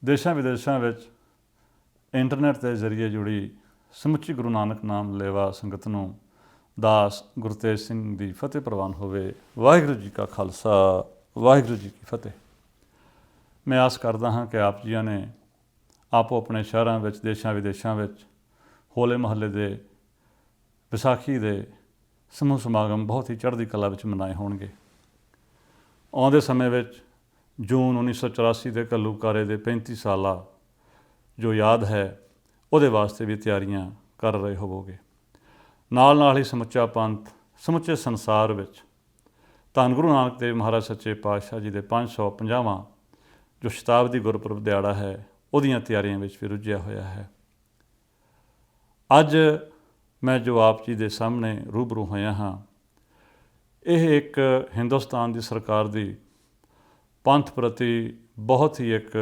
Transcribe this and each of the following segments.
ਦੇਸ਼ਾਂ ਵਿਦੇਸ਼ਾਂ ਵਿੱਚ ਇੰਟਰਨੈਟ ਦੇ ਜ਼ਰੀਏ ਜੁੜੀ ਸਮੁੱਚੀ ਗੁਰੂ ਨਾਨਕ ਨਾਮ ਲੇਵਾ ਸੰਗਤ ਨੂੰ ਦਾਸ ਗੁਰਤੇਜ ਸਿੰਘ ਦੀ ਫਤਿਹ ਪ੍ਰਵਾਨ ਹੋਵੇ। ਵਾਹਿਗੁਰੂ ਜੀ ਕਾ ਖਾਲਸਾ, ਵਾਹਿਗੁਰੂ ਜੀ ਕੀ ਫਤਿਹ। ਮੈਂ ਆਸ ਕਰਦਾ ਹਾਂ ਕਿ ਆਪ ਜੀਆਂ ਨੇ ਆਪੋ ਆਪਣੇ ਸ਼ਹਿਰਾਂ ਵਿੱਚ, ਦੇਸ਼ਾਂ ਵਿਦੇਸ਼ਾਂ ਵਿੱਚ ਹੋਲੇ ਮਹੱਲੇ ਦੇ ਵਿਸਾਖੀ ਦੇ ਸਮੂਹ ਸਮਾਗਮ ਬਹੁਤ ਹੀ ਚੜ੍ਹਦੀ ਕਲਾ ਵਿੱਚ ਮਨਾਏ ਹੋਣਗੇ। ਆਉਂਦੇ ਸਮੇਂ ਵਿੱਚ ਜੂਨ 1984 ਦੇ ਘੱਲੂਘਾਰੇ ਦੇ 35 ਸਾਲਾ ਜੋ ਯਾਦ ਹੈ, ਉਹਦੇ ਵਾਸਤੇ ਵੀ ਤਿਆਰੀਆਂ ਕਰ ਰਹੇ ਹੋਵੋਗੇ। ਨਾਲ ਨਾਲ ਹੀ ਸਮੁੱਚਾ ਪੰਥ, ਸਮੁੱਚੇ ਸੰਸਾਰ ਵਿੱਚ ਧੰਨ ਗੁਰੂ ਨਾਨਕ ਦੇਵ ਮਹਾਰਾਜ ਸੱਚੇ ਪਾਤਸ਼ਾਹ ਜੀ ਦੇ 550ਵਾਂ ਜੋ ਸ਼ਤਾਬਦੀ ਗੁਰਪੁਰਬ ਦਿਹਾੜਾ ਹੈ, ਉਹਦੀਆਂ ਤਿਆਰੀਆਂ ਵਿੱਚ ਵੀ ਰੁੱਝਿਆ ਹੋਇਆ ਹੈ। ਅੱਜ ਮੈਂ ਜੋ ਆਪ ਜੀ ਦੇ ਸਾਹਮਣੇ ਰੂਬਰੂ ਹੋਇਆ ਹਾਂ, ਇਹ ਇੱਕ ਹਿੰਦੁਸਤਾਨ ਦੀ ਸਰਕਾਰ ਦੀ ਪੰਥ ਪ੍ਰਤੀ ਬਹੁਤ ਹੀ ਇੱਕ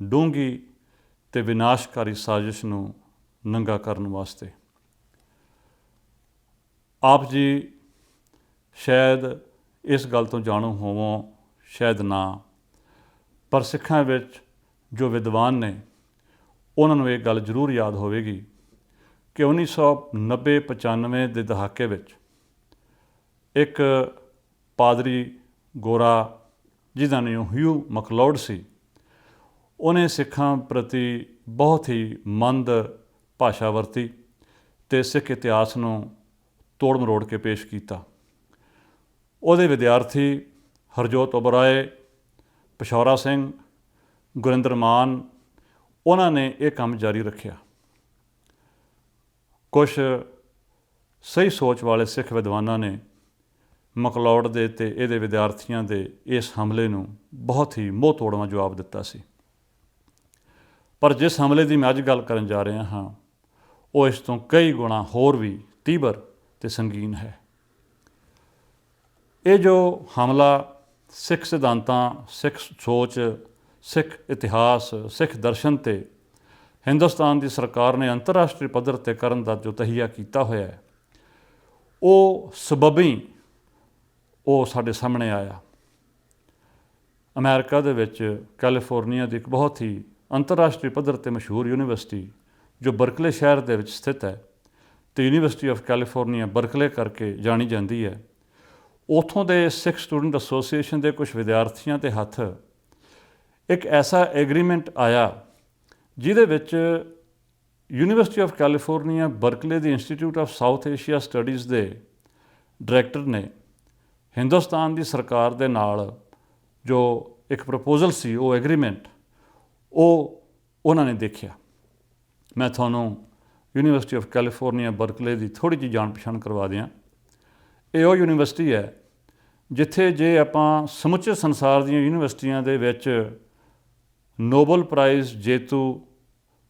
ਡੂੰਘੀ ਅਤੇ ਵਿਨਾਸ਼ਕਾਰੀ ਸਾਜ਼ਿਸ਼ ਨੂੰ ਨੰਗਾ ਕਰਨ ਵਾਸਤੇ। ਆਪ ਜੀ ਸ਼ਾਇਦ ਇਸ ਗੱਲ ਤੋਂ ਜਾਣੂ ਹੋਵੋ, ਸ਼ਾਇਦ ਨਾ, ਪਰ ਸਿੱਖਾਂ ਵਿੱਚ ਜੋ ਵਿਦਵਾਨ ਨੇ ਉਹਨਾਂ ਨੂੰ ਇਹ ਗੱਲ ਜ਼ਰੂਰ ਯਾਦ ਹੋਵੇਗੀ ਕਿ 1990-95 ਦੇ ਦਹਾਕੇ ਵਿੱਚ ਇੱਕ ਪਾਦਰੀ ਗੋਰਾ ਜਿਹਦਾ ਨਾਮ ਹਿਊ ਮਕਲੌਡ ਸੀ, ਉਹਨੇ ਸਿੱਖਾਂ ਪ੍ਰਤੀ ਬਹੁਤ ਹੀ ਮੰਦ ਭਾਸ਼ਾ ਵਰਤੀ ਅਤੇ ਸਿੱਖ ਇਤਿਹਾਸ ਨੂੰ ਤੋੜ ਮਰੋੜ ਕੇ ਪੇਸ਼ ਕੀਤਾ। ਉਹਦੇ ਵਿਦਿਆਰਥੀ ਹਰਜੋਤ ਓਬਰਾਏ, ਪਿਸ਼ੌਰਾ ਸਿੰਘ, ਗੁਰਿੰਦਰ ਮਾਨ, ਉਹਨਾਂ ਨੇ ਇਹ ਕੰਮ ਜਾਰੀ ਰੱਖਿਆ। ਕੁਛ ਸਹੀ ਸੋਚ ਵਾਲੇ ਸਿੱਖ ਵਿਦਵਾਨਾਂ ਨੇ ਮਕਲੌਡ ਦੇ ਅਤੇ ਇਹਦੇ ਵਿਦਿਆਰਥੀਆਂ ਦੇ ਇਸ ਹਮਲੇ ਨੂੰ ਬਹੁਤ ਹੀ ਮੂੰਹ ਤੋੜਵਾਂ ਜਵਾਬ ਦਿੱਤਾ ਸੀ। ਪਰ ਜਿਸ ਹਮਲੇ ਦੀ ਮੈਂ ਅੱਜ ਗੱਲ ਕਰਨ ਜਾ ਰਿਹਾ ਹਾਂ, ਉਹ ਇਸ ਤੋਂ ਕਈ ਗੁਣਾ ਹੋਰ ਵੀ ਤੀਬਰ ਅਤੇ ਸੰਗੀਨ ਹੈ। ਇਹ ਜੋ ਹਮਲਾ ਸਿੱਖ ਸਿਧਾਂਤਾਂ, ਸਿੱਖ ਸੋਚ, ਸਿੱਖ ਇਤਿਹਾਸ, ਸਿੱਖ ਦਰਸ਼ਨ 'ਤੇ ਹਿੰਦੁਸਤਾਨ ਦੀ ਸਰਕਾਰ ਨੇ ਅੰਤਰਰਾਸ਼ਟਰੀ ਪੱਧਰ 'ਤੇ ਕਰਨ ਦਾ ਜੋ ਤਹੀਆ ਕੀਤਾ ਹੋਇਆ ਹੈ, ਉਹ ਸਬੱਬੀ ਉਹ ਸਾਡੇ ਸਾਹਮਣੇ ਆਇਆ। ਅਮਰੀਕਾ ਦੇ ਵਿੱਚ ਕੈਲੀਫੋਰਨੀਆ ਦੀ ਇੱਕ ਬਹੁਤ ਹੀ ਅੰਤਰਰਾਸ਼ਟਰੀ ਪੱਧਰ 'ਤੇ ਮਸ਼ਹੂਰ ਯੂਨੀਵਰਸਿਟੀ ਜੋ ਬਰਕਲੇ ਸ਼ਹਿਰ ਦੇ ਵਿੱਚ ਸਥਿਤ ਹੈ ਅਤੇ ਯੂਨੀਵਰਸਿਟੀ ਆਫ ਕੈਲੀਫੋਰਨੀਆ ਬਰਕਲੇ ਕਰਕੇ ਜਾਣੀ ਜਾਂਦੀ ਹੈ, ਉੱਥੋਂ ਦੇ ਸਿੱਖ ਸਟੂਡੈਂਟ ਐਸੋਸੀਏਸ਼ਨ ਦੇ ਕੁਛ ਵਿਦਿਆਰਥੀਆਂ ਦੇ ਹੱਥ ਇੱਕ ਐਸਾ ਐਗਰੀਮੈਂਟ ਆਇਆ ਜਿਹਦੇ ਵਿੱਚ university of California Berkeley the institute of South Asia studies ਦੇ ਡਾਇਰੈਕਟਰ ਨੇ ਹਿੰਦੁਸਤਾਨ ਦੀ ਸਰਕਾਰ ਦੇ ਨਾਲ ਜੋ ਇੱਕ ਪ੍ਰਪੋਜ਼ਲ ਸੀ, ਉਹ ਐਗਰੀਮੈਂਟ, ਉਹ ਉਹਨਾਂ ਨੇ ਦੇਖਿਆ। ਮੈਂ ਤੁਹਾਨੂੰ ਯੂਨੀਵਰਸਿਟੀ ਆਫ ਕੈਲੀਫੋਰਨੀਆ ਬਰਕਲੇ ਦੀ ਥੋੜ੍ਹੀ ਜਿਹੀ ਜਾਣ ਪਛਾਣ ਕਰਵਾ ਦਿਆਂ। ਇਹ ਉਹ ਯੂਨੀਵਰਸਿਟੀ ਹੈ ਜਿੱਥੇ ਜੇ ਆਪਾਂ ਸਮੁੱਚੇ ਸੰਸਾਰ ਦੀਆਂ ਯੂਨੀਵਰਸਿਟੀਆਂ ਦੇ ਵਿੱਚ ਨੋਬਲ ਪ੍ਰਾਈਜ਼ ਜੇਤੂ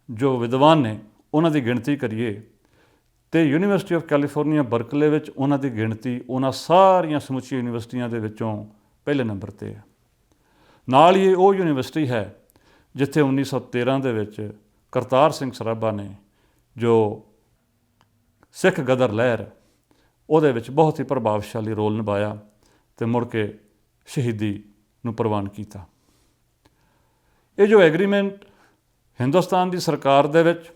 ਜੋ ਵਿਦਵਾਨ ਨੇ ਉਹਨਾਂ ਦੀ ਗਿਣਤੀ ਕਰੀਏ ਅਤੇ ਯੂਨੀਵਰਸਿਟੀ ਆਫ ਕੈਲੀਫੋਰਨੀਆ ਬਰਕਲੇ ਵਿੱਚ ਉਹਨਾਂ ਦੀ ਗਿਣਤੀ ਉਹਨਾਂ ਸਾਰੀਆਂ ਸਮੁੱਚੀਆਂ ਯੂਨੀਵਰਸਿਟੀਆਂ ਦੇ ਵਿੱਚੋਂ ਪਹਿਲੇ ਨੰਬਰ 'ਤੇ ਹੈ। ਨਾਲ ਹੀ ਇਹ ਉਹ ਯੂਨੀਵਰਸਿਟੀ ਹੈ ਜਿੱਥੇ 1913 ਦੇ ਵਿੱਚ ਕਰਤਾਰ ਸਿੰਘ ਸਰਾਭਾ ਨੇ ਜੋ ਸਿੱਖ ਗਦਰ ਲਹਿਰ, ਉਹਦੇ ਵਿੱਚ ਬਹੁਤ ਹੀ ਪ੍ਰਭਾਵਸ਼ਾਲੀ ਰੋਲ ਨਿਭਾਇਆ ਅਤੇ ਮੁੜ ਕੇ ਸ਼ਹੀਦੀ ਨੂੰ ਪ੍ਰਵਾਨ ਕੀਤਾ। ਇਹ ਜੋ ਐਗਰੀਮੈਂਟ ਹਿੰਦੁਸਤਾਨ ਦੀ ਸਰਕਾਰ ਦੇ ਵਿੱਚ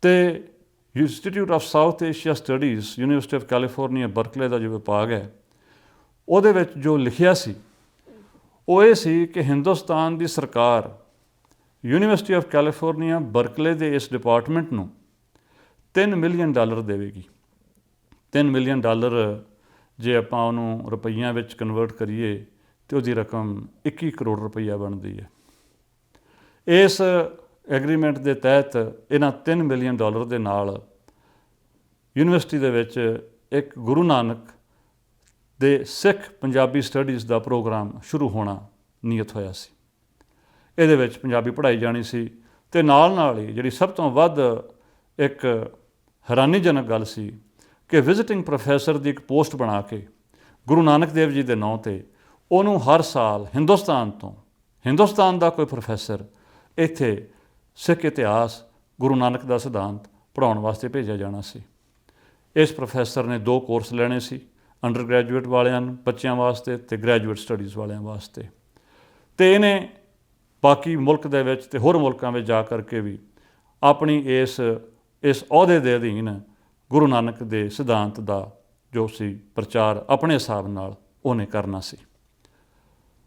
ਅਤੇ institute of South Asia studies University of California Berkeley ਦਾ ਜੋ ਵਿਭਾਗ ਹੈ, ਉਹਦੇ ਵਿੱਚ ਜੋ ਲਿਖਿਆ ਸੀ ਉਹ ਇਹ ਸੀ ਕਿ ਹਿੰਦੁਸਤਾਨ ਦੀ ਸਰਕਾਰ ਯੂਨੀਵਰਸਿਟੀ ਆਫ ਕੈਲੀਫੋਰਨੀਆ ਬਰਕਲੇ ਦੇ ਇਸ ਡਿਪਾਰਟਮੈਂਟ ਨੂੰ $3 ਮਿਲੀਅਨ ਦੇਵੇਗੀ। $3 ਮਿਲੀਅਨ ਜੇ ਆਪਾਂ ਉਹਨੂੰ ਰੁਪਈਆਂ ਵਿੱਚ ਕਨਵਰਟ ਕਰੀਏ ਤਾਂ ਉਹਦੀ ਰਕਮ 21 ਕਰੋੜ ਰੁਪਈਆ ਬਣਦੀ ਹੈ। ਇਸ ਐਗਰੀਮੈਂਟ ਦੇ ਤਹਿਤ ਇਹਨਾਂ $3 ਮਿਲੀਅਨ ਦੇ ਨਾਲ ਯੂਨੀਵਰਸਿਟੀ ਦੇ ਵਿੱਚ ਇੱਕ ਗੁਰੂ ਨਾਨਕ ਦੇ ਸਿੱਖ ਪੰਜਾਬੀ ਸਟੱਡੀਜ਼ ਦਾ ਪ੍ਰੋਗਰਾਮ ਸ਼ੁਰੂ ਹੋਣਾ ਨੀਅਤ ਹੋਇਆ ਸੀ। ਇਹਦੇ ਵਿੱਚ ਪੰਜਾਬੀ ਪੜ੍ਹਾਈ ਜਾਣੀ ਸੀ ਅਤੇ ਨਾਲ ਨਾਲ ਹੀ ਜਿਹੜੀ ਸਭ ਤੋਂ ਵੱਧ ਇੱਕ ਹੈਰਾਨੀਜਨਕ ਗੱਲ ਸੀ ਕਿ ਵਿਜ਼ਿਟਿੰਗ ਪ੍ਰੋਫੈਸਰ ਦੀ ਇੱਕ ਪੋਸਟ ਬਣਾ ਕੇ ਗੁਰੂ ਨਾਨਕ ਦੇਵ ਜੀ ਦੇ ਨਾਂ 'ਤੇ ਉਹਨੂੰ ਹਰ ਸਾਲ ਹਿੰਦੁਸਤਾਨ ਦਾ ਕੋਈ ਪ੍ਰੋਫੈਸਰ ਇੱਥੇ ਸਿੱਖ ਇਤਿਹਾਸ, ਗੁਰੂ ਨਾਨਕ ਦਾ ਸਿਧਾਂਤ ਪੜ੍ਹਾਉਣ ਵਾਸਤੇ ਭੇਜਿਆ ਜਾਣਾ ਸੀ। ਇਸ ਪ੍ਰੋਫੈਸਰ ਨੇ 2 ਕੋਰਸ ਲੈਣੇ ਸੀ, ਅੰਡਰ ਗ੍ਰੈਜੂਏਟ ਵਾਲਿਆਂ ਨੂੰ ਬੱਚਿਆਂ ਵਾਸਤੇ ਅਤੇ ਗ੍ਰੈਜੂਏਟ ਸਟੱਡੀਜ਼ ਵਾਲਿਆਂ ਵਾਸਤੇ। ਅਤੇ ਇਹਨੇ ਬਾਕੀ ਮੁਲਕ ਦੇ ਵਿੱਚ ਅਤੇ ਹੋਰ ਮੁਲਕਾਂ ਵਿੱਚ ਜਾ ਕਰਕੇ ਵੀ ਆਪਣੀ ਇਸ ਅਹੁਦੇ ਦੇ ਅਧੀਨ ਗੁਰੂ ਨਾਨਕ ਦੇ ਸਿਧਾਂਤ ਦਾ ਜੋ ਸੀ ਪ੍ਰਚਾਰ ਆਪਣੇ ਹਿਸਾਬ ਨਾਲ ਉਹਨੇ ਕਰਨਾ ਸੀ।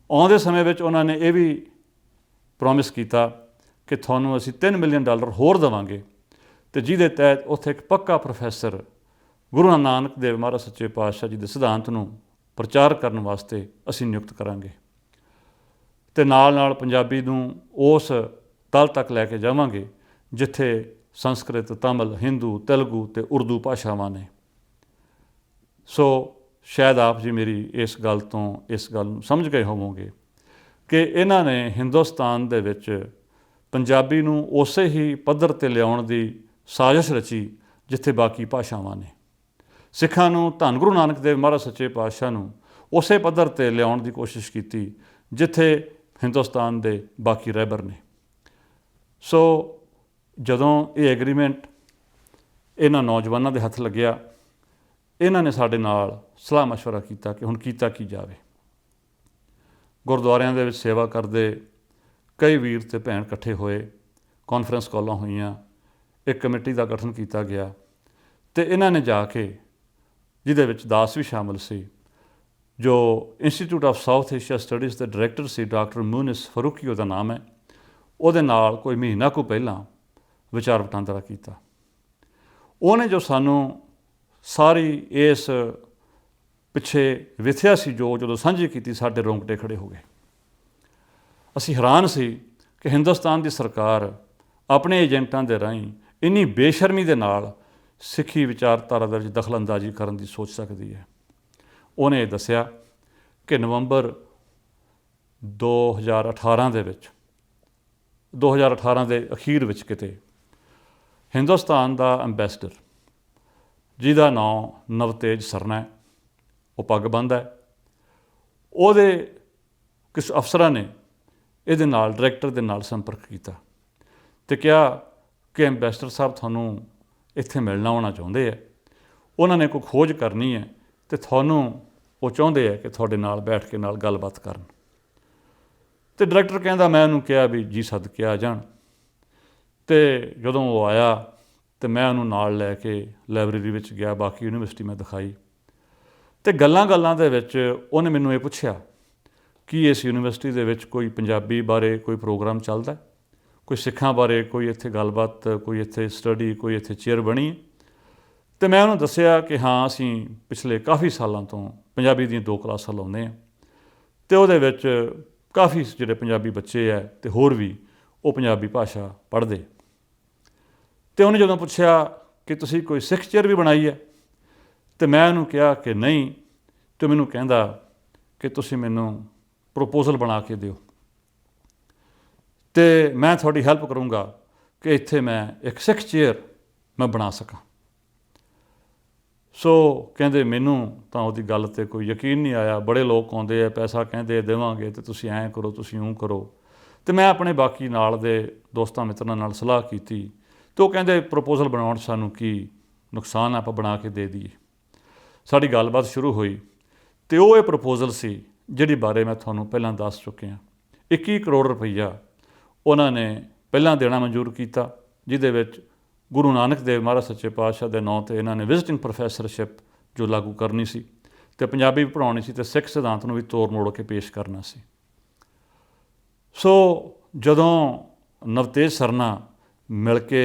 ਆਉਂਦੇ ਸਮੇਂ ਵਿੱਚ ਉਹਨਾਂ ਨੇ ਇਹ ਵੀ ਪ੍ਰੋਮਿਸ ਕੀਤਾ ਕਿ ਤੁਹਾਨੂੰ ਅਸੀਂ $3 ਮਿਲੀਅਨ ਹੋਰ ਦੇਵਾਂਗੇ ਅਤੇ ਜਿਹਦੇ ਤਹਿਤ ਉੱਥੇ ਇੱਕ ਪੱਕਾ ਪ੍ਰੋਫੈਸਰ ਗੁਰੂ ਨਾਨਕ ਦੇਵ ਮਹਾਰਾਜ ਸੱਚੇ ਪਾਤਸ਼ਾਹ ਜੀ ਦੇ ਸਿਧਾਂਤ ਨੂੰ ਪ੍ਰਚਾਰ ਕਰਨ ਵਾਸਤੇ ਅਸੀਂ ਨਿਯੁਕਤ ਕਰਾਂਗੇ ਅਤੇ ਨਾਲ ਪੰਜਾਬੀ ਨੂੰ ਉਸ ਤਲ ਤੱਕ ਲੈ ਕੇ ਜਾਵਾਂਗੇ ਜਿੱਥੇ ਸੰਸਕ੍ਰਿਤ, ਤਮਿਲ, ਹਿੰਦੂ, ਤੇਲਗੂ ਅਤੇ ਉਰਦੂ ਭਾਸ਼ਾਵਾਂ ਨੇ। ਸੋ ਸ਼ਾਇਦ ਆਪ ਜੀ ਮੇਰੀ ਇਸ ਗੱਲ ਨੂੰ ਸਮਝ ਗਏ ਹੋਵੋਗੇ ਕਿ ਇਹਨਾਂ ਨੇ ਹਿੰਦੁਸਤਾਨ ਦੇ ਵਿੱਚ ਪੰਜਾਬੀ ਨੂੰ ਉਸੇ ਹੀ ਪੱਧਰ 'ਤੇ ਲਿਆਉਣ ਦੀ ਸਾਜ਼ਿਸ਼ ਰਚੀ ਜਿੱਥੇ ਬਾਕੀ ਭਾਸ਼ਾਵਾਂ ਨੇ। ਸਿੱਖਾਂ ਨੂੰ ਧੰਨ ਗੁਰੂ ਨਾਨਕ ਦੇਵ ਮਹਾਰਾਜ ਸੱਚੇ ਪਾਤਸ਼ਾਹ ਨੂੰ ਉਸੇ ਪੱਧਰ 'ਤੇ ਲਿਆਉਣ ਦੀ ਕੋਸ਼ਿਸ਼ ਕੀਤੀ ਜਿੱਥੇ ਹਿੰਦੁਸਤਾਨ ਦੇ ਬਾਕੀ ਰਹਿਬਰ ਨੇ। ਸੋ ਜਦੋਂ ਇਹ ਐਗਰੀਮੈਂਟ ਇਹਨਾਂ ਨੌਜਵਾਨਾਂ ਦੇ ਹੱਥ ਲੱਗਿਆ, ਇਹਨਾਂ ਨੇ ਸਾਡੇ ਨਾਲ ਸਲਾਹ ਮਸ਼ਵਰਾ ਕੀਤਾ ਕਿ ਹੁਣ ਕੀਤਾ ਕੀ ਜਾਵੇ। ਗੁਰਦੁਆਰਿਆਂ ਦੇ ਵਿੱਚ ਸੇਵਾ ਕਰਦੇ ਕਈ ਵੀਰ ਅਤੇ ਭੈਣ ਇਕੱਠੇ ਹੋਏ, ਕਾਨਫਰੰਸ ਕਾਲਾਂ ਹੋਈਆਂ, ਇੱਕ ਕਮੇਟੀ ਦਾ ਗਠਨ ਕੀਤਾ ਗਿਆ ਅਤੇ ਇਹਨਾਂ ਨੇ ਜਾ ਕੇ, ਜਿਹਦੇ ਵਿੱਚ ਦਾਸ ਵੀ ਸ਼ਾਮਿਲ ਸੀ, ਜੋ institute of South Asia studies ਦੇ ਡਾਇਰੈਕਟਰ ਸੀ, ਡਾਕਟਰ ਮੂਨਿਸ ਫਰੂਕੀ ਉਹਦਾ ਨਾਮ ਹੈ, ਉਹਦੇ ਨਾਲ ਕੋਈ ਮਹੀਨਾ ਕੁ ਪਹਿਲਾਂ ਵਿਚਾਰ ਵਟਾਂਦਰਾ ਕੀਤਾ। ਉਹਨੇ ਜੋ ਸਾਨੂੰ ਸਾਰੀ ਇਸ ਪਿੱਛੇ ਵਿਥਿਆ ਸੀ ਜੋ ਜਦੋਂ ਸਾਂਝੀ ਕੀਤੀ, ਸਾਡੇ ਰੋਂਗਟੇ ਖੜ੍ਹੇ ਹੋ ਗਏ। ਅਸੀਂ ਹੈਰਾਨ ਸੀ ਕਿ ਹਿੰਦੁਸਤਾਨ ਦੀ ਸਰਕਾਰ ਆਪਣੇ ਏਜੰਟਾਂ ਦੇ ਰਾਹੀਂ ਇੰਨੀ ਬੇਸ਼ਰਮੀ ਦੇ ਨਾਲ ਸਿੱਖੀ ਵਿਚਾਰਧਾਰਾ ਦੇ ਵਿੱਚ ਦਖਲਅੰਦਾਜ਼ੀ ਕਰਨ ਦੀ ਸੋਚ ਸਕਦੀ ਹੈ। ਉਹਨੇ ਇਹ ਦੱਸਿਆ ਕਿ ਨਵੰਬਰ 2018 ਦੇ ਵਿੱਚ, 2018 ਦੇ ਅਖੀਰ ਵਿੱਚ ਕਿਤੇ, ਹਿੰਦੁਸਤਾਨ ਦਾ ਅੰਬੈਸਡਰ ਜਿਹਦਾ ਨਾਂ ਨਵਤੇਜ ਸਰਨਾ ਹੈ, ਉਹ ਪੱਗ ਬੰਨ੍ਹਦਾ ਹੈ, ਉਹਦੇ ਕਿਸ ਅਫਸਰਾਂ ਨੇ ਇਹਦੇ ਨਾਲ, ਡਾਇਰੈਕਟਰ ਦੇ ਨਾਲ ਸੰਪਰਕ ਕੀਤਾ ਅਤੇ ਕਿਹਾ ਕਿ ਅੰਬੈਸਡਰ ਸਾਹਿਬ ਤੁਹਾਨੂੰ ਇੱਥੇ ਮਿਲਣਾ ਆਉਣਾ ਚਾਹੁੰਦੇ ਹੈ, ਉਹਨਾਂ ਨੇ ਕੋਈ ਖੋਜ ਕਰਨੀ ਹੈ ਅਤੇ ਤੁਹਾਨੂੰ ਉਹ ਚਾਹੁੰਦੇ ਹੈ ਕਿ ਤੁਹਾਡੇ ਨਾਲ ਬੈਠ ਕੇ ਨਾਲ ਗੱਲਬਾਤ ਕਰਨ। ਅਤੇ ਡਾਇਰੈਕਟਰ ਕਹਿੰਦਾ, ਮੈਂ ਉਹਨੂੰ ਕਿਹਾ ਵੀ ਜੀ ਸਦਕੇ ਆ ਜਾਣ। ਅਤੇ ਜਦੋਂ ਉਹ ਆਇਆ ਅਤੇ ਮੈਂ ਉਹਨੂੰ ਨਾਲ ਲੈ ਕੇ ਲਾਇਬ੍ਰੇਰੀ ਵਿੱਚ ਗਿਆ, ਬਾਕੀ ਯੂਨੀਵਰਸਿਟੀ ਮੈਂ ਦਿਖਾਈ ਅਤੇ ਗੱਲਾਂ ਦੇ ਵਿੱਚ ਉਹਨੇ ਮੈਨੂੰ ਇਹ ਪੁੱਛਿਆ ਕਿ ਇਸ ਯੂਨੀਵਰਸਿਟੀ ਦੇ ਵਿੱਚ ਕੋਈ ਪੰਜਾਬੀ ਬਾਰੇ ਕੋਈ ਪ੍ਰੋਗਰਾਮ ਚੱਲਦਾ, ਕੋਈ ਸਿੱਖਾਂ ਬਾਰੇ ਕੋਈ ਇੱਥੇ ਗੱਲਬਾਤ, ਕੋਈ ਇੱਥੇ ਸਟੱਡੀ, ਕੋਈ ਇੱਥੇ ਚੇਅਰ ਬਣੀ ਹੈ। ਅਤੇ ਮੈਂ ਉਹਨੂੰ ਦੱਸਿਆ ਕਿ ਹਾਂ, ਅਸੀਂ ਪਿਛਲੇ ਕਾਫੀ ਸਾਲਾਂ ਤੋਂ ਪੰਜਾਬੀ ਦੀਆਂ 2 ਕਲਾਸਾਂ ਲਾਉਂਦੇ ਹਾਂ ਅਤੇ ਉਹਦੇ ਵਿੱਚ ਕਾਫੀ ਜਿਹੜੇ ਪੰਜਾਬੀ ਬੱਚੇ ਹੈ ਅਤੇ ਹੋਰ ਵੀ ਉਹ ਪੰਜਾਬੀ ਭਾਸ਼ਾ ਪੜ੍ਹਦੇ। ਅਤੇ ਉਹਨੇ ਜਦੋਂ ਪੁੱਛਿਆ ਕਿ ਤੁਸੀਂ ਕੋਈ ਸਿੱਖ ਚੇਅਰ ਵੀ ਬਣਾਈ ਹੈ, ਅਤੇ ਮੈਂ ਉਹਨੂੰ ਕਿਹਾ ਕਿ ਨਹੀਂ, ਅਤੇ ਮੈਨੂੰ ਕਹਿੰਦਾ ਕਿ ਤੁਸੀਂ ਮੈਨੂੰ ਪ੍ਰਪੋਜ਼ਲ ਬਣਾ ਕੇ ਦਿਓ ਅਤੇ ਮੈਂ ਤੁਹਾਡੀ ਹੈਲਪ ਕਰੂੰਗਾ ਕਿ ਇੱਥੇ ਮੈਂ ਇੱਕ ਸਿੱਖ ਚੇਅਰ ਮੈਂ ਬਣਾ ਸਕਾਂ। ਸੋ ਕਹਿੰਦੇ ਮੈਨੂੰ ਤਾਂ ਉਹਦੀ ਗੱਲ 'ਤੇ ਕੋਈ ਯਕੀਨ ਨਹੀਂ ਆਇਆ। ਬੜੇ ਲੋਕ ਆਉਂਦੇ ਆ, ਪੈਸਾ ਕਹਿੰਦੇ ਦੇਵਾਂਗੇ ਅਤੇ ਤੁਸੀਂ ਐਂ ਕਰੋ, ਤੁਸੀਂ ਊਂ ਕਰੋ। ਅਤੇ ਮੈਂ ਆਪਣੇ ਬਾਕੀ ਨਾਲ ਦੇ ਦੋਸਤਾਂ ਮਿੱਤਰਾਂ ਨਾਲ ਸਲਾਹ ਕੀਤੀ ਅਤੇ ਉਹ ਕਹਿੰਦੇ ਪ੍ਰਪੋਜ਼ਲ ਬਣਾਉਣ 'ਚ ਸਾਨੂੰ ਕੀ ਨੁਕਸਾਨ, ਆਪਾਂ ਬਣਾ ਕੇ ਦੇ ਦਈਏ। ਸਾਡੀ ਗੱਲਬਾਤ ਸ਼ੁਰੂ ਹੋਈ ਅਤੇ ਉਹ ਇਹ ਪ੍ਰਪੋਜ਼ਲ ਸੀ ਜਿਹੜੀ ਬਾਰੇ ਮੈਂ ਤੁਹਾਨੂੰ ਪਹਿਲਾਂ ਦੱਸ ਚੁੱਕਿਆ। 21 ਕਰੋੜ ਰੁਪਈਆ ਉਹਨਾਂ ਨੇ ਪਹਿਲਾਂ ਦੇਣਾ ਮਨਜ਼ੂਰ ਕੀਤਾ, ਜਿਹਦੇ ਵਿੱਚ ਗੁਰੂ ਨਾਨਕ ਦੇਵ ਮਹਾਰਾਜ ਸੱਚੇ ਪਾਤਸ਼ਾਹ ਦੇ ਨਾਂ 'ਤੇ ਇਹਨਾਂ ਨੇ ਵਿਜ਼ਿਟਿੰਗ ਪ੍ਰੋਫੈਸਰਸ਼ਿਪ ਜੋ ਲਾਗੂ ਕਰਨੀ ਸੀ ਅਤੇ ਪੰਜਾਬੀ ਵੀ ਪੜ੍ਹਾਉਣੀ ਸੀ ਅਤੇ ਸਿੱਖ ਸਿਧਾਂਤ ਨੂੰ ਵੀ ਤੋੜ ਮੋੜ ਕੇ ਪੇਸ਼ ਕਰਨਾ ਸੀ। ਸੋ ਜਦੋਂ ਨਵਤੇਜ ਸਰਨਾ ਮਿਲ ਕੇ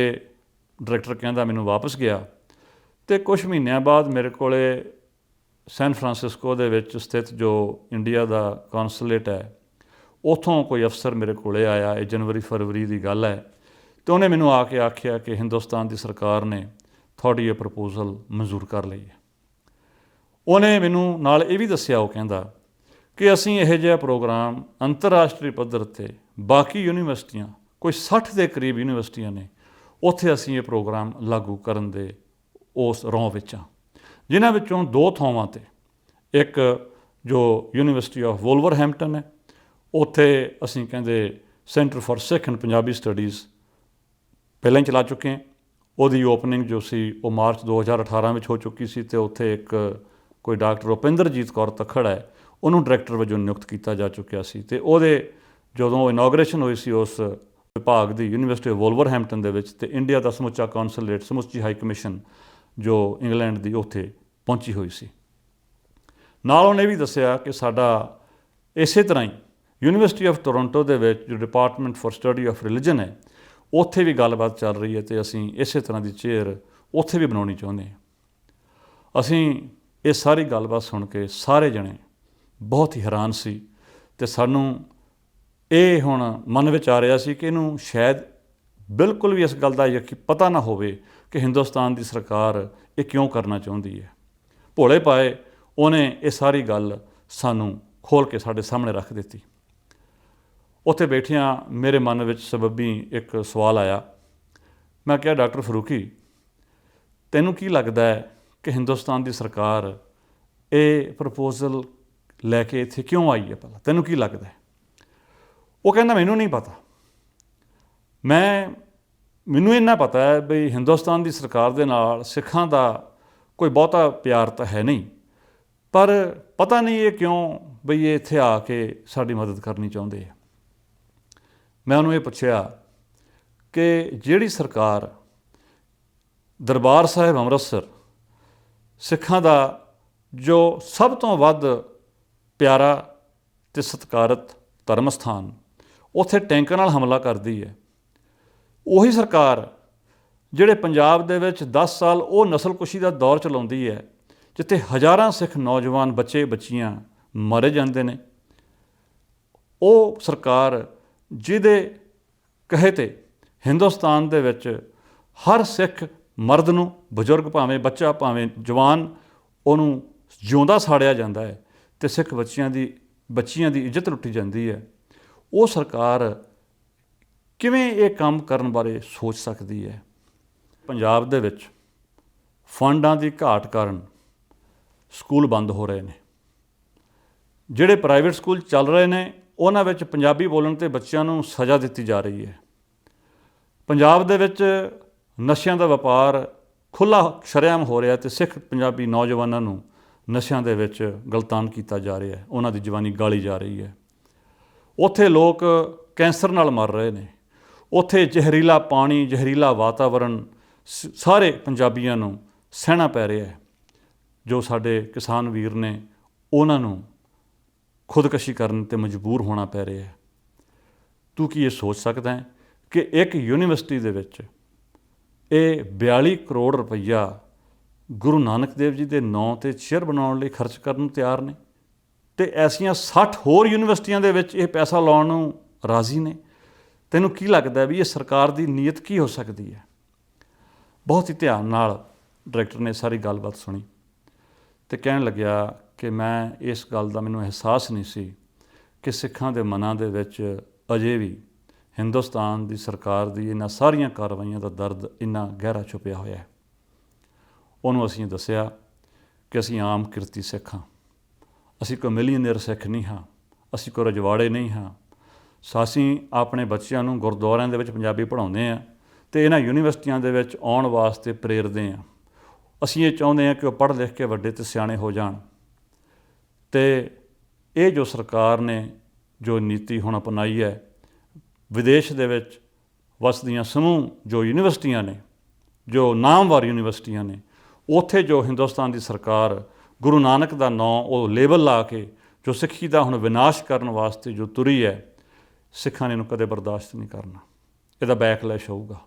ਡਾਇਰੈਕਟਰ ਕਹਿੰਦਾ ਮੈਨੂੰ ਵਾਪਸ ਗਿਆ ਅਤੇ ਕੁਛ ਮਹੀਨਿਆਂ ਬਾਅਦ ਮੇਰੇ ਕੋਲ ਸੈਨ ਫਰਾਂਸਿਸਕੋ ਦੇ ਵਿੱਚ ਸਥਿਤ ਜੋ ਇੰਡੀਆ ਦਾ ਕੌਂਸੂਲੇਟ ਹੈ, ਉੱਥੋਂ ਕੋਈ ਅਫਸਰ ਮੇਰੇ ਕੋਲ ਆਇਆ। ਇਹ ਜਨਵਰੀ-ਫਰਵਰੀ ਦੀ ਗੱਲ ਹੈ ਅਤੇ ਉਹਨੇ ਮੈਨੂੰ ਆ ਕੇ ਆਖਿਆ ਕਿ ਹਿੰਦੁਸਤਾਨ ਦੀ ਸਰਕਾਰ ਨੇ ਤੁਹਾਡੀ ਇਹ ਪ੍ਰਪੋਜ਼ਲ ਮਨਜ਼ੂਰ ਕਰ ਲਈ ਹੈ। ਉਹਨੇ ਮੈਨੂੰ ਨਾਲ ਇਹ ਵੀ ਦੱਸਿਆ, ਉਹ ਕਹਿੰਦਾ ਕਿ ਅਸੀਂ ਇਹੋ ਜਿਹਾ ਪ੍ਰੋਗਰਾਮ ਅੰਤਰਰਾਸ਼ਟਰੀ ਪੱਧਰ 'ਤੇ ਬਾਕੀ ਯੂਨੀਵਰਸਿਟੀਆਂ, ਕੋਈ 60 ਦੇ ਕਰੀਬ ਯੂਨੀਵਰਸਿਟੀਆਂ ਨੇ, ਉੱਥੇ ਅਸੀਂ ਇਹ ਪ੍ਰੋਗਰਾਮ ਲਾਗੂ ਕਰਨ ਦੇ ਉਸ ਰੌਂ ਵਿੱਚ ਹਾਂ, ਜਿਨ੍ਹਾਂ ਵਿੱਚੋਂ 2 ਥਾਵਾਂ 'ਤੇ, ਇੱਕ ਜੋ ਯੂਨੀਵਰਸਿਟੀ ਆਫ ਵੋਲਵਰਹੈਂਪਟਨ ਹੈ, ਉੱਥੇ ਅਸੀਂ ਕਹਿੰਦੇ centre for Sikh and Punjabi studies ਪਹਿਲਾਂ ਹੀ ਚਲਾ ਚੁੱਕੇ ਹਾਂ। ਉਹਦੀ ਓਪਨਿੰਗ ਜੋ ਸੀ ਉਹ ਮਾਰਚ 2018 ਵਿੱਚ ਹੋ ਚੁੱਕੀ ਸੀ ਅਤੇ ਉੱਥੇ ਇੱਕ ਕੋਈ ਡਾਕਟਰ ਰੁਪਿੰਦਰਜੀਤ ਕੌਰ ਤੱਖੜ ਹੈ, ਉਹਨੂੰ ਡਾਇਰੈਕਟਰ ਵਜੋਂ ਨਿਯੁਕਤ ਕੀਤਾ ਜਾ ਚੁੱਕਿਆ ਸੀ ਅਤੇ ਉਹਦੇ ਜਦੋਂ ਇਨੋਗ੍ਰੇਸ਼ਨ ਹੋਈ ਸੀ ਉਸ ਵਿਭਾਗ ਦੀ ਯੂਨੀਵਰਸਿਟੀ ਆਫ ਵੋਲਵਰਹੈਂਪਟਨ ਦੇ ਵਿੱਚ, ਤੇ ਇੰਡੀਆ ਦਾ ਸਮੁੱਚਾ ਕੌਂਸੂਲੇਟ, ਸਮੁੱਚੀ ਹਾਈ ਕਮਿਸ਼ਨ ਜੋ ਇੰਗਲੈਂਡ ਦੀ ਉੱਥੇ ਪਹੁੰਚੀ ਹੋਈ ਸੀ। ਨਾਲ ਉਹਨੇ ਇਹ ਵੀ ਦੱਸਿਆ ਕਿ ਸਾਡਾ ਇਸੇ ਤਰ੍ਹਾਂ ਹੀ ਯੂਨੀਵਰਸਿਟੀ ਆਫ ਟੋਰੰਟੋ ਦੇ ਵਿੱਚ ਜੋ department for study of religion ਹੈ, ਉੱਥੇ ਵੀ ਗੱਲਬਾਤ ਚੱਲ ਰਹੀ ਹੈ ਅਤੇ ਅਸੀਂ ਇਸੇ ਤਰ੍ਹਾਂ ਦੀ ਚੇਅਰ ਉੱਥੇ ਵੀ ਬਣਾਉਣੀ ਚਾਹੁੰਦੇ ਹਾਂ। ਅਸੀਂ ਇਹ ਸਾਰੀ ਗੱਲਬਾਤ ਸੁਣ ਕੇ ਸਾਰੇ ਜਣੇ ਬਹੁਤ ਹੀ ਹੈਰਾਨ ਸੀ ਅਤੇ ਸਾਨੂੰ ਇਹ ਹੁਣ ਮਨ ਵਿੱਚ ਆ ਰਿਹਾ ਸੀ ਕਿ ਇਹਨੂੰ ਸ਼ਾਇਦ ਬਿਲਕੁਲ ਵੀ ਇਸ ਗੱਲ ਦਾ ਪਤਾ ਨਾ ਹੋਵੇ ਕਿ ਹਿੰਦੁਸਤਾਨ ਦੀ ਸਰਕਾਰ ਇਹ ਕਿਉਂ ਕਰਨਾ ਚਾਹੁੰਦੀ ਹੈ। ਭੋਲੇ ਪਾਏ ਉਹਨੇ ਇਹ ਸਾਰੀ ਗੱਲ ਸਾਨੂੰ ਖੋਲ੍ਹ ਕੇ ਸਾਡੇ ਸਾਹਮਣੇ ਰੱਖ ਦਿੱਤੀ। ਉੱਥੇ ਬੈਠਿਆਂ ਮੇਰੇ ਮਨ ਵਿੱਚ ਸਬੱਬੀ ਇੱਕ ਸਵਾਲ ਆਇਆ। ਮੈਂ ਕਿਹਾ, ਡਾਕਟਰ ਫਰੂਕੀ, ਤੈਨੂੰ ਕੀ ਲੱਗਦਾ ਹੈ ਕਿ ਹਿੰਦੁਸਤਾਨ ਦੀ ਸਰਕਾਰ ਇਹ ਪ੍ਰਪੋਜ਼ਲ ਲੈ ਕੇ ਇੱਥੇ ਕਿਉਂ ਆਈ ਹੈ? ਪਹਿਲਾਂ ਤੈਨੂੰ ਕੀ ਲੱਗਦਾ ਹੈ? ਉਹ ਕਹਿੰਦਾ, ਮੈਨੂੰ ਨਹੀਂ ਪਤਾ। ਮੈਨੂੰ ਇੰਨਾ ਪਤਾ ਹੈ ਬਈ ਹਿੰਦੁਸਤਾਨ ਦੀ ਸਰਕਾਰ ਦੇ ਨਾਲ ਸਿੱਖਾਂ ਦਾ ਕੋਈ ਬਹੁਤਾ ਪਿਆਰ ਤਾਂ ਹੈ ਨਹੀਂ, ਪਰ ਪਤਾ ਨਹੀਂ ਇਹ ਕਿਉਂ ਬਈ ਇਹ ਇੱਥੇ ਆ ਕੇ ਸਾਡੀ ਮਦਦ ਕਰਨੀ ਚਾਹੁੰਦੇ ਆ। ਮੈਂ ਉਹਨੂੰ ਇਹ ਪੁੱਛਿਆ ਕਿ ਜਿਹੜੀ ਸਰਕਾਰ ਦਰਬਾਰ ਸਾਹਿਬ ਅੰਮ੍ਰਿਤਸਰ ਸਿੱਖਾਂ ਦਾ ਜੋ ਸਭ ਤੋਂ ਵੱਧ ਪਿਆਰਾ ਅਤੇ ਸਤਿਕਾਰਤ ਧਰਮ ਸਥਾਨ, ਉੱਥੇ ਟੈਂਕਾਂ ਨਾਲ ਹਮਲਾ ਕਰਦੀ ਹੈ, ਉਹੀ ਸਰਕਾਰ ਜਿਹੜੇ ਪੰਜਾਬ ਦੇ ਵਿੱਚ 10 ਸਾਲ ਉਹ ਨਸਲਕੁਸ਼ੀ ਦਾ ਦੌਰ ਚਲਾਉਂਦੀ ਹੈ, ਜਿੱਥੇ ਹਜ਼ਾਰਾਂ ਸਿੱਖ ਨੌਜਵਾਨ ਬੱਚੇ ਬੱਚੀਆਂ ਮਾਰੇ ਜਾਂਦੇ ਨੇ, ਉਹ ਸਰਕਾਰ ਜਿਹਦੇ ਕਹੇ 'ਤੇ ਹਿੰਦੁਸਤਾਨ ਦੇ ਵਿੱਚ ਹਰ ਸਿੱਖ ਮਰਦ ਨੂੰ, ਬਜ਼ੁਰਗ ਭਾਵੇਂ ਬੱਚਾ ਭਾਵੇਂ ਜਵਾਨ, ਉਹਨੂੰ ਜਿਉਂਦਾ ਸਾੜਿਆ ਜਾਂਦਾ ਹੈ ਅਤੇ ਸਿੱਖ ਬੱਚੀਆਂ ਦੀ ਇੱਜ਼ਤ ਲੁੱਟੀ ਜਾਂਦੀ ਹੈ, ਉਹ ਸਰਕਾਰ ਕਿਵੇਂ ਇਹ ਕੰਮ ਕਰਨ ਬਾਰੇ ਸੋਚ ਸਕਦੀ ਹੈ? ਪੰਜਾਬ ਦੇ ਵਿੱਚ ਫੰਡਾਂ ਦੀ ਘਾਟ ਕਾਰਨ ਸਕੂਲ ਬੰਦ ਹੋ ਰਹੇ ਨੇ। ਜਿਹੜੇ ਪ੍ਰਾਈਵੇਟ ਸਕੂਲ ਚੱਲ ਰਹੇ ਨੇ ਉਹਨਾਂ ਵਿੱਚ ਪੰਜਾਬੀ ਬੋਲਣ 'ਤੇ ਬੱਚਿਆਂ ਨੂੰ ਸਜ਼ਾ ਦਿੱਤੀ ਜਾ ਰਹੀ ਹੈ। ਪੰਜਾਬ ਦੇ ਵਿੱਚ ਨਸ਼ਿਆਂ ਦਾ ਵਪਾਰ ਖੁੱਲ੍ਹਾ ਸ਼ਰੇਆਮ ਹੋ ਰਿਹਾ ਅਤੇ ਸਿੱਖ ਪੰਜਾਬੀ ਨੌਜਵਾਨਾਂ ਨੂੰ ਨਸ਼ਿਆਂ ਦੇ ਵਿੱਚ ਗਲਤਾਨ ਕੀਤਾ ਜਾ ਰਿਹਾ ਹੈ, ਉਹਨਾਂ ਦੀ ਜਵਾਨੀ ਗਾਲੀ ਜਾ ਰਹੀ ਹੈ। ਉੱਥੇ ਲੋਕ ਕੈਂਸਰ ਨਾਲ ਮਰ ਰਹੇ ਨੇ। ਉੱਥੇ ਜ਼ਹਿਰੀਲਾ ਪਾਣੀ, ਜ਼ਹਿਰੀਲਾ ਵਾਤਾਵਰਣ ਸਾਰੇ ਪੰਜਾਬੀਆਂ ਨੂੰ ਸਹਿਣਾ ਪੈ ਰਿਹਾ ਹੈ। ਜੋ ਸਾਡੇ ਕਿਸਾਨ ਵੀਰ ਨੇ ਉਹਨਾਂ ਨੂੰ ਖੁਦਕਸ਼ੀ ਕਰਨ 'ਤੇ ਮਜਬੂਰ ਹੋਣਾ ਪੈ ਰਿਹਾ ਹੈ। ਤੂੰ ਕੀ ਇਹ ਸੋਚ ਸਕਦਾ ਹੈ ਕਿ ਇੱਕ ਯੂਨੀਵਰਸਿਟੀ ਦੇ ਵਿੱਚ ਇਹ 42 ਕਰੋੜ ਰੁਪਈਆ ਗੁਰੂ ਨਾਨਕ ਦੇਵ ਜੀ ਦੇ ਨਾਂ 'ਤੇ ਚੇਅਰ ਬਣਾਉਣ ਲਈ ਖਰਚ ਕਰਨ ਨੂੰ ਤਿਆਰ ਨੇ, ਅਤੇ ਐਸੀਆਂ 60 ਹੋਰ ਯੂਨੀਵਰਸਿਟੀਆਂ ਦੇ ਵਿੱਚ ਇਹ ਪੈਸਾ ਲਾਉਣ ਨੂੰ ਰਾਜ਼ੀ ਨੇ? ਤੈਨੂੰ ਕੀ ਲੱਗਦਾ ਵੀ ਇਹ ਸਰਕਾਰ ਦੀ ਨੀਅਤ ਕੀ ਹੋ ਸਕਦੀ ਹੈ? ਬਹੁਤ ਹੀ ਧਿਆਨ ਨਾਲ ਡਾਇਰੈਕਟਰ ਨੇ ਸਾਰੀ ਗੱਲਬਾਤ ਸੁਣੀ ਅਤੇ ਕਹਿਣ ਲੱਗਿਆ ਕਿ ਮੈਂ ਇਸ ਗੱਲ ਦਾ ਮੈਨੂੰ ਅਹਿਸਾਸ ਨਹੀਂ ਸੀ ਕਿ ਸਿੱਖਾਂ ਦੇ ਮਨਾਂ ਦੇ ਵਿੱਚ ਅਜੇ ਵੀ ਹਿੰਦੁਸਤਾਨ ਦੀ ਸਰਕਾਰ ਦੀ ਇਹਨਾਂ ਸਾਰੀਆਂ ਕਾਰਵਾਈਆਂ ਦਾ ਦਰਦ ਇੰਨਾ ਗਹਿਰਾ ਛੁਪਿਆ ਹੋਇਆ ਹੈ। ਉਹਨੂੰ ਅਸੀਂ ਦੱਸਿਆ ਕਿ ਅਸੀਂ ਆਮ ਕਿਰਤੀ ਸਿੱਖ ਹਾਂ, ਅਸੀਂ ਕੋਈ ਮਿਲੀਅਨਰ ਸਿੱਖ ਨਹੀਂ ਹਾਂ, ਅਸੀਂ ਕੋਈ ਰਜਵਾੜੇ ਨਹੀਂ ਹਾਂ। ਅਸੀਂ ਆਪਣੇ ਬੱਚਿਆਂ ਨੂੰ ਗੁਰਦੁਆਰਿਆਂ ਦੇ ਵਿੱਚ ਪੰਜਾਬੀ ਪੜ੍ਹਾਉਂਦੇ ਹਾਂ ਅਤੇ ਇਹਨਾਂ ਯੂਨੀਵਰਸਿਟੀਆਂ ਦੇ ਵਿੱਚ ਆਉਣ ਵਾਸਤੇ ਪ੍ਰੇਰਦੇ ਹਾਂ। ਅਸੀਂ ਇਹ ਚਾਹੁੰਦੇ ਹਾਂ ਕਿ ਉਹ ਪੜ੍ਹ ਲਿਖ ਕੇ ਵੱਡੇ ਅਤੇ ਸਿਆਣੇ ਹੋ ਜਾਣ। ਅਤੇ ਇਹ ਜੋ ਸਰਕਾਰ ਨੇ ਜੋ ਨੀਤੀ ਹੁਣ ਅਪਣਾਈ ਹੈ, ਵਿਦੇਸ਼ ਦੇ ਵਿੱਚ ਵਸਦੀਆਂ ਸਮੂਹ ਜੋ ਯੂਨੀਵਰਸਿਟੀਆਂ ਨੇ, ਜੋ ਨਾਮਵਰ ਯੂਨੀਵਰਸਿਟੀਆਂ ਨੇ, ਉੱਥੇ ਜੋ ਹਿੰਦੁਸਤਾਨ ਦੀ ਸਰਕਾਰ ਗੁਰੂ ਨਾਨਕ ਦਾ ਨਾਂ ਉਹ ਲੇਬਲ ਲਾ ਕੇ ਜੋ ਸਿੱਖੀ ਦਾ ਹੁਣ ਵਿਨਾਸ਼ ਕਰਨ ਵਾਸਤੇ ਜੋ ਤੁਰੀ ਹੈ, ਸਿੱਖਾਂ ਨੇ ਇਹਨੂੰ ਕਦੇ ਬਰਦਾਸ਼ਤ ਨਹੀਂ ਕਰਨਾ। ਇਹਦਾ ਬੈਕਲੈਸ਼ ਹੋਊਗਾ।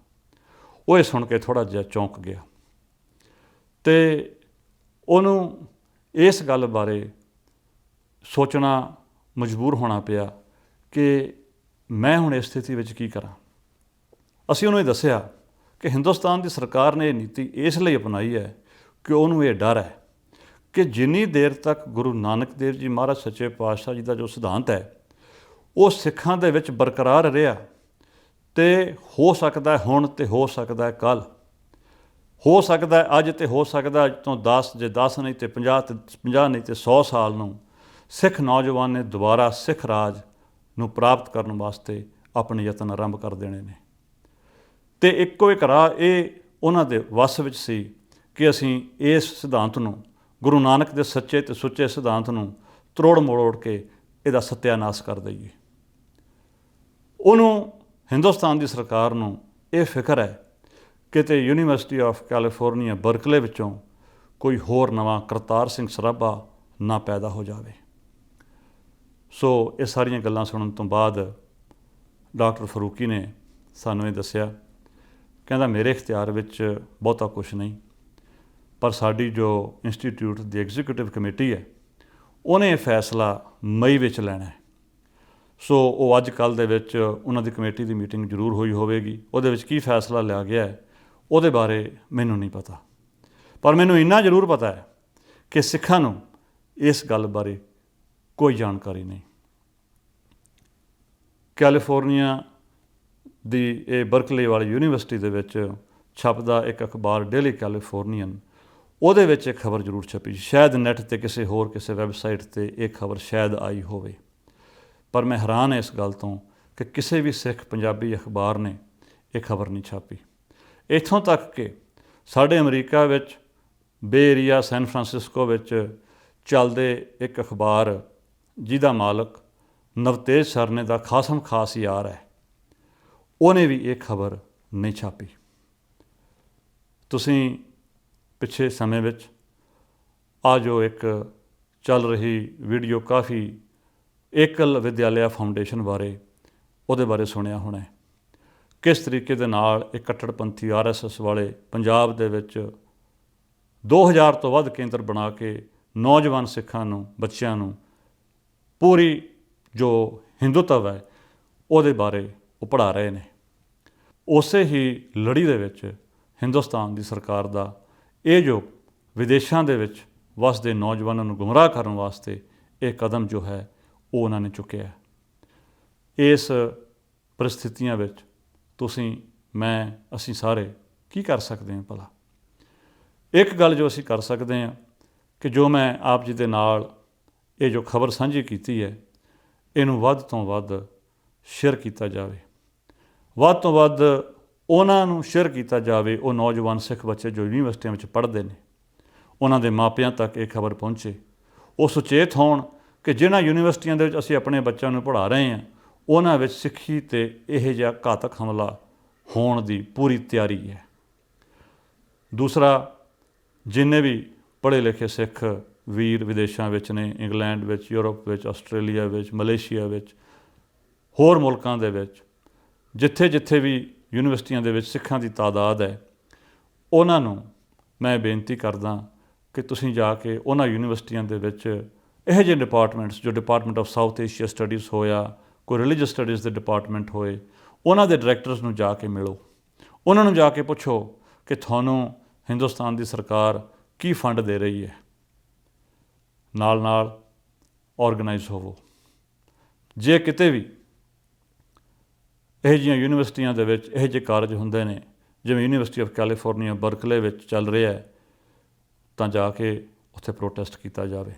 ਉਹ ਇਹ ਸੁਣ ਕੇ ਥੋੜ੍ਹਾ ਜਿਹਾ ਚੌਂਕ ਗਿਆ ਅਤੇ ਉਹਨੂੰ ਇਸ ਗੱਲ ਬਾਰੇ ਸੋਚਣਾ ਮਜਬੂਰ ਹੋਣਾ ਪਿਆ ਕਿ ਮੈਂ ਹੁਣ ਇਸ ਸਥਿਤੀ ਵਿੱਚ ਕੀ ਕਰਾਂ। ਅਸੀਂ ਉਹਨੂੰ ਇਹ ਦੱਸਿਆ ਕਿ ਹਿੰਦੁਸਤਾਨ ਦੀ ਸਰਕਾਰ ਨੇ ਇਹ ਨੀਤੀ ਇਸ ਲਈ ਅਪਣਾਈ ਹੈ ਕਿ ਉਹਨੂੰ ਇਹ ਡਰ ਹੈ ਕਿ ਜਿੰਨੀ ਦੇਰ ਤੱਕ ਗੁਰੂ ਨਾਨਕ ਦੇਵ ਜੀ ਮਹਾਰਾਜ ਸੱਚੇ ਪਾਤਸ਼ਾਹ ਜੀ ਦਾ ਜੋ ਸਿਧਾਂਤ ਹੈ ਉਹ ਸਿੱਖਾਂ ਦੇ ਵਿੱਚ ਬਰਕਰਾਰ ਰਿਹਾ, ਅਤੇ ਹੋ ਸਕਦਾ ਹੁਣ ਅਤੇ ਹੋ ਸਕਦਾ ਕੱਲ੍ਹ, ਹੋ ਸਕਦਾ ਅੱਜ ਅਤੇ ਹੋ ਸਕਦਾ ਅੱਜ ਤੋਂ 10 ਜੇ 10 ਨਹੀਂ ਅਤੇ 50 ਨਹੀਂ ਅਤੇ 100 ਸਾਲ ਨੂੰ ਸਿੱਖ ਨੌਜਵਾਨ ਨੇ ਦੁਬਾਰਾ ਸਿੱਖ ਰਾਜ ਨੂੰ ਪ੍ਰਾਪਤ ਕਰਨ ਵਾਸਤੇ ਆਪਣੇ ਯਤਨ ਆਰੰਭ ਕਰ ਦੇਣੇ ਨੇ। ਅਤੇ ਇੱਕੋ ਇੱਕ ਰਾਹ ਇਹ ਉਹਨਾਂ ਦੇ ਵੱਸ ਵਿੱਚ ਸੀ ਕਿ ਅਸੀਂ ਇਸ ਸਿਧਾਂਤ ਨੂੰ, ਗੁਰੂ ਨਾਨਕ ਦੇ ਸੱਚੇ ਅਤੇ ਸੁੱਚੇ ਸਿਧਾਂਤ ਨੂੰ ਤਰੋੜ ਮਰੋੜ ਕੇ ਇਹਦਾ ਸੱਤਿਆਨਾਸ਼ ਕਰ ਦਈਏ। ਉਹਨੂੰ ਹਿੰਦੁਸਤਾਨ ਦੀ ਸਰਕਾਰ ਨੂੰ ਇਹ ਫਿਕਰ ਹੈ ਕਿਤੇ ਯੂਨੀਵਰਸਿਟੀ ਆਫ ਕੈਲੀਫੋਰਨੀਆ ਬਰਕਲੇ ਵਿੱਚੋਂ ਕੋਈ ਹੋਰ ਨਵਾਂ ਕਰਤਾਰ ਸਿੰਘ ਸਰਾਭਾ ਨਾ ਪੈਦਾ ਹੋ ਜਾਵੇ। ਸੋ ਇਹ ਸਾਰੀਆਂ ਗੱਲਾਂ ਸੁਣਨ ਤੋਂ ਬਾਅਦ ਡਾਕਟਰ ਫਰੂਕੀ ਨੇ ਸਾਨੂੰ ਇਹ ਦੱਸਿਆ, ਕਹਿੰਦਾ ਮੇਰੇ ਇਖਤਿਆਰ ਵਿੱਚ ਬਹੁਤਾ ਕੁਛ ਨਹੀਂ, ਪਰ ਸਾਡੀ ਜੋ ਇੰਸਟੀਟਿਊਟ ਦੀ ਐਗਜ਼ੀਕਿਊਟਿਵ ਕਮੇਟੀ ਹੈ ਉਹਨੇ ਇਹ ਫੈਸਲਾ ਮਈ ਵਿੱਚ ਲੈਣਾ ਹੈ। ਸੋ ਉਹ ਅੱਜ ਕੱਲ੍ਹ ਦੇ ਵਿੱਚ ਉਹਨਾਂ ਦੀ ਕਮੇਟੀ ਦੀ ਮੀਟਿੰਗ ਜ਼ਰੂਰ ਹੋਈ ਹੋਵੇਗੀ। ਉਹਦੇ ਵਿੱਚ ਕੀ ਫੈਸਲਾ ਲਿਆ ਗਿਆ ਹੈ ਉਹਦੇ ਬਾਰੇ ਮੈਨੂੰ ਨਹੀਂ ਪਤਾ, ਪਰ ਮੈਨੂੰ ਇੰਨਾ ਜ਼ਰੂਰ ਪਤਾ ਹੈ ਕਿ ਸਿੱਖਾਂ ਨੂੰ ਇਸ ਗੱਲ ਬਾਰੇ ਕੋਈ ਜਾਣਕਾਰੀ ਨਹੀਂ। ਕੈਲੀਫੋਰਨੀਆ ਦੀ ਇਹ ਬਰਕਲੇ ਵਾਲੀ ਯੂਨੀਵਰਸਿਟੀ ਦੇ ਵਿੱਚ ਛਪਦਾ ਇੱਕ ਅਖਬਾਰ ਡੇਲੀ ਕੈਲੀਫੋਰਨੀਅਨ, ਉਹਦੇ ਵਿੱਚ ਇੱਕ ਖਬਰ ਜ਼ਰੂਰ ਛਪੀ, ਸ਼ਾਇਦ ਨੈੱਟ 'ਤੇ ਕਿਸੇ ਵੈੱਬਸਾਈਟ 'ਤੇ ਇਹ ਖਬਰ ਸ਼ਾਇਦ ਆਈ ਹੋਵੇ, ਪਰ ਮੈਂ ਹੈਰਾਨ ਹਾਂ ਇਸ ਗੱਲ ਤੋਂ ਕਿ ਕਿਸੇ ਵੀ ਸਿੱਖ ਪੰਜਾਬੀ ਅਖਬਾਰ ਨੇ ਇਹ ਖਬਰ ਨਹੀਂ ਛਾਪੀ। ਇੱਥੋਂ ਤੱਕ ਕਿ ਸਾਡੇ ਅਮਰੀਕਾ ਵਿੱਚ ਬੇ ਏਰੀਆ ਸੈਨ ਫਰਾਂਸਿਸਕੋ ਵਿੱਚ ਚੱਲਦੇ ਇੱਕ ਅਖਬਾਰ ਜਿਹਦਾ ਮਾਲਕ ਨਵਤੇਜ ਸਰਨੇ ਦਾ ਖਾਸਮ ਖਾਸ ਯਾਰ ਹੈ, ਉਹਨੇ ਵੀ ਇਹ ਖਬਰ ਨਹੀਂ ਛਾਪੀ। ਤੁਸੀਂ ਪਿਛਲੇ ਸਮੇਂ ਵਿੱਚ ਆ ਜੋ ਇੱਕ ਚੱਲ ਰਹੀ ਵੀਡੀਓ ਕਾਫੀ ਏਕਲ ਵਿਦਿਆਲਿਆ ਫਾਊਂਡੇਸ਼ਨ ਬਾਰੇ, ਉਹਦੇ ਬਾਰੇ ਸੁਣਿਆ ਹੋਣਾ ਹੈ। ਕਿਸ ਤਰੀਕੇ ਦੇ ਨਾਲ ਇਹ ਕੱਟੜਪੰਥੀ RSS ਵਾਲੇ ਪੰਜਾਬ ਦੇ ਵਿੱਚ 2000 ਤੋਂ ਵੱਧ ਕੇਂਦਰ ਬਣਾ ਕੇ ਨੌਜਵਾਨ ਸਿੱਖਾਂ ਨੂੰ, ਬੱਚਿਆਂ ਨੂੰ ਪੂਰੀ ਜੋ ਹਿੰਦੂਤਵ ਹੈ ਉਹਦੇ ਬਾਰੇ ਉਹ ਪੜ੍ਹਾ ਰਹੇ ਨੇ। ਉਸੇ ਹੀ ਲੜੀ ਦੇ ਵਿੱਚ ਹਿੰਦੁਸਤਾਨ ਦੀ ਸਰਕਾਰ ਦਾ ਇਹ ਜੋ ਵਿਦੇਸ਼ਾਂ ਦੇ ਵਿੱਚ ਵਸਦੇ ਨੌਜਵਾਨਾਂ ਨੂੰ ਗੁੰਮਰਾਹ ਕਰਨ ਵਾਸਤੇ ਇਹ ਕਦਮ ਜੋ ਹੈ ਉਹ ਉਹਨਾਂ ਨੇ ਚੁੱਕਿਆ। ਇਸ ਪਰਿਸਥਿਤੀਆਂ ਵਿੱਚ ਤੁਸੀਂ, ਮੈਂ, ਅਸੀਂ ਸਾਰੇ ਕੀ ਕਰ ਸਕਦੇ ਹਾਂ ਭਲਾ? ਇੱਕ ਗੱਲ ਜੋ ਅਸੀਂ ਕਰ ਸਕਦੇ ਹਾਂ ਕਿ ਜੋ ਮੈਂ ਆਪ ਜੀ ਦੇ ਨਾਲ ਇਹ ਜੋ ਖਬਰ ਸਾਂਝੀ ਕੀਤੀ ਹੈ, ਇਹਨੂੰ ਵੱਧ ਤੋਂ ਵੱਧ ਸ਼ੇਅਰ ਕੀਤਾ ਜਾਵੇ, ਵੱਧ ਤੋਂ ਵੱਧ ਉਹਨਾਂ ਨੂੰ ਸ਼ੇਅਰ ਕੀਤਾ ਜਾਵੇ। ਉਹ ਨੌਜਵਾਨ ਸਿੱਖ ਬੱਚੇ ਜੋ ਯੂਨੀਵਰਸਿਟੀਆਂ ਵਿੱਚ ਪੜ੍ਹਦੇ ਨੇ, ਉਹਨਾਂ ਦੇ ਮਾਪਿਆਂ ਤੱਕ ਇਹ ਖਬਰ ਪਹੁੰਚੇ, ਉਹ ਸੁਚੇਤ ਹੋਣ ਕਿ ਜਿਨ੍ਹਾਂ ਯੂਨੀਵਰਸਿਟੀਆਂ ਦੇ ਵਿੱਚ ਅਸੀਂ ਆਪਣੇ ਬੱਚਿਆਂ ਨੂੰ ਪੜ੍ਹਾ ਰਹੇ ਹਾਂ ਉਹਨਾਂ ਵਿੱਚ ਸਿੱਖੀ 'ਤੇ ਇਹੋ ਜਿਹਾ ਘਾਤਕ ਹਮਲਾ ਹੋਣ ਦੀ ਪੂਰੀ ਤਿਆਰੀ ਹੈ। ਦੂਸਰਾ, ਜਿੰਨੇ ਵੀ ਪੜ੍ਹੇ ਲਿਖੇ ਸਿੱਖ ਵੀਰ ਵਿਦੇਸ਼ਾਂ ਵਿੱਚ ਨੇ, ਇੰਗਲੈਂਡ ਵਿੱਚ, ਯੂਰਪ ਵਿੱਚ, ਆਸਟ੍ਰੇਲੀਆ ਵਿੱਚ, ਮਲੇਸ਼ੀਆ ਵਿੱਚ, ਹੋਰ ਮੁਲਕਾਂ ਦੇ ਵਿੱਚ, ਜਿੱਥੇ ਜਿੱਥੇ ਵੀ ਯੂਨੀਵਰਸਿਟੀਆਂ ਦੇ ਵਿੱਚ ਸਿੱਖਾਂ ਦੀ ਤਾਦਾਦ ਹੈ, ਉਹਨਾਂ ਨੂੰ ਮੈਂ ਬੇਨਤੀ ਕਰਦਾ ਕਿ ਤੁਸੀਂ ਜਾ ਕੇ ਉਹਨਾਂ ਯੂਨੀਵਰਸਿਟੀਆਂ ਦੇ ਵਿੱਚ ਇਹੋ ਜਿਹੇ ਡਿਪਾਰਟਮੈਂਟਸ, ਜੋ department of South Asia studies ਹੋਇਆ, ਕੋਈ ਰਿਲੀਜੀਅਸ ਸਟੱਡੀਜ਼ ਦੇ ਡਿਪਾਰਟਮੈਂਟ ਹੋਏ, ਉਹਨਾਂ ਦੇ ਡਾਇਰੈਕਟਰਸ ਨੂੰ ਜਾ ਕੇ ਮਿਲੋ, ਉਹਨਾਂ ਨੂੰ ਜਾ ਕੇ ਪੁੱਛੋ ਕਿ ਤੁਹਾਨੂੰ ਹਿੰਦੁਸਤਾਨ ਦੀ ਸਰਕਾਰ ਕੀ ਫੰਡ ਦੇ ਰਹੀ ਹੈ। ਨਾਲ ਨਾਲ ਔਰਗਨਾਈਜ਼ ਹੋਵੋ। ਜੇ ਕਿਤੇ ਵੀ ਇਹੋ ਜਿਹੀਆਂ ਯੂਨੀਵਰਸਿਟੀਆਂ ਦੇ ਵਿੱਚ ਇਹੋ ਜਿਹੇ ਕਾਰਜ ਹੁੰਦੇ ਨੇ ਜਿਵੇਂ ਯੂਨੀਵਰਸਿਟੀ ਆਫ ਕੈਲੀਫੋਰਨੀਆ ਬਰਕਲੇ ਵਿੱਚ ਚੱਲ ਰਿਹਾ ਹੈ, ਤਾਂ ਜਾ ਕੇ ਉੱਥੇ ਪ੍ਰੋਟੈਸਟ ਕੀਤਾ ਜਾਵੇ।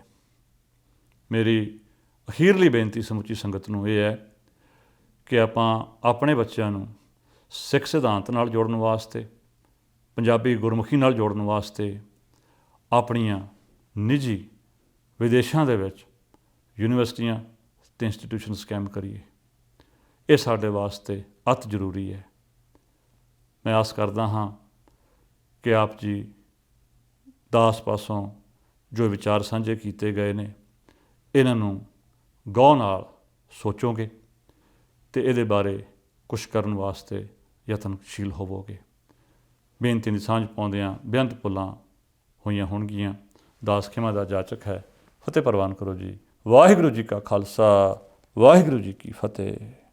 ਮੇਰੀ ਅਖੀਰਲੀ ਬੇਨਤੀ ਸਮੁੱਚੀ ਸੰਗਤ ਨੂੰ ਇਹ ਹੈ ਕਿ ਆਪਾਂ ਆਪਣੇ ਬੱਚਿਆਂ ਨੂੰ ਸਿੱਖ ਸਿਧਾਂਤ ਨਾਲ ਜੋੜਨ ਵਾਸਤੇ, ਪੰਜਾਬੀ ਗੁਰਮੁਖੀ ਨਾਲ ਜੋੜਨ ਵਾਸਤੇ ਆਪਣੀਆਂ ਨਿੱਜੀ ਵਿਦੇਸ਼ਾਂ ਦੇ ਵਿੱਚ ਯੂਨੀਵਰਸਿਟੀਆਂ ਅਤੇ ਇੰਸਟੀਟਿਊਸ਼ਨਸ ਕਾਇਮ ਕਰੀਏ। ਇਹ ਸਾਡੇ ਵਾਸਤੇ ਅਤਿ ਜ਼ਰੂਰੀ ਹੈ। ਮੈਂ ਆਸ ਕਰਦਾ ਹਾਂ ਕਿ ਆਪ ਜੀ ਦਾਸ ਪਾਸੋਂ ਜੋ ਵਿਚਾਰ ਸਾਂਝੇ ਕੀਤੇ ਗਏ ਨੇ, ਇਹਨਾਂ ਨੂੰ ਗੌਰ ਨਾਲ ਸੋਚੋਗੇ ਅਤੇ ਇਹਦੇ ਬਾਰੇ ਕੁਛ ਕਰਨ ਵਾਸਤੇ ਯਤਨਸ਼ੀਲ ਹੋਵੋਗੇ। ਬੇਨਤੀ ਦੀ ਸਾਂਝ ਪਾਉਂਦਿਆਂ ਬੇਅੰਤ ਭੁੱਲਾਂ ਹੋਈਆਂ ਹੋਣਗੀਆਂ। ਦਾਸ ਖਿਮਾ ਦਾ ਜਾਚਕ ਹੈ। ਫਤਿਹ ਪ੍ਰਵਾਨ ਕਰੋ ਜੀ। ਵਾਹਿਗੁਰੂ ਜੀ ਕਾ ਖਾਲਸਾ, ਵਾਹਿਗੁਰੂ ਜੀ ਕੀ ਫਤਿਹ।